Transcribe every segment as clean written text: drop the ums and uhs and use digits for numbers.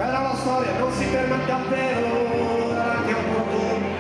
Però la storia non si ferma davvero davanti a un portone.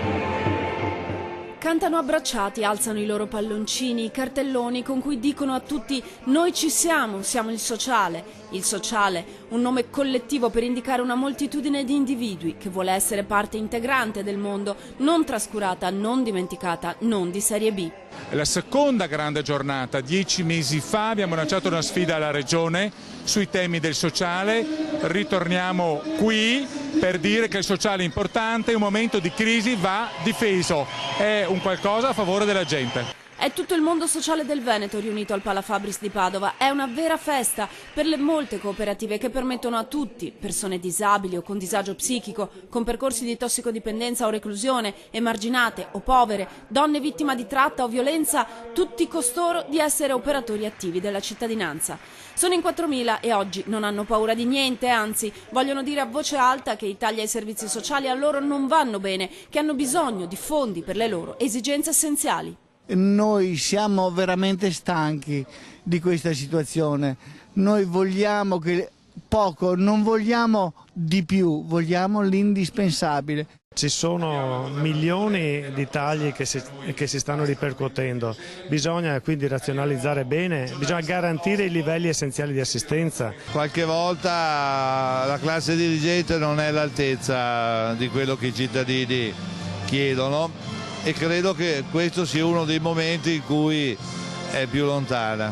Cantano abbracciati, alzano i loro palloncini, i cartelloni con cui dicono a tutti «Noi ci siamo, siamo il sociale». Il sociale, un nome collettivo per indicare una moltitudine di individui che vuole essere parte integrante del mondo, non trascurata, non dimenticata, non di serie B. È la seconda grande giornata. 10 mesi fa abbiamo lanciato una sfida alla Regione sui temi del sociale. Ritorniamo qui per dire che il sociale è importante, in un momento di crisi va difeso, è un qualcosa a favore della gente. È tutto il mondo sociale del Veneto riunito al Palafabris di Padova. È una vera festa per le molte cooperative che permettono a tutti, persone disabili o con disagio psichico, con percorsi di tossicodipendenza o reclusione, emarginate o povere, donne vittime di tratta o violenza, tutti costoro di essere operatori attivi della cittadinanza. Sono in 4.000 e oggi non hanno paura di niente, anzi vogliono dire a voce alta che i tagli ai servizi sociali a loro non vanno bene, che hanno bisogno di fondi per le loro esigenze essenziali. Noi siamo veramente stanchi di questa situazione, noi vogliamo poco, non vogliamo di più, vogliamo l'indispensabile. Ci sono milioni di tagli che si stanno ripercuotendo, bisogna quindi razionalizzare bene, bisogna garantire i livelli essenziali di assistenza. Qualche volta la classe dirigente non è all'altezza di quello che i cittadini chiedono e credo che questo sia uno dei momenti in cui è più lontana.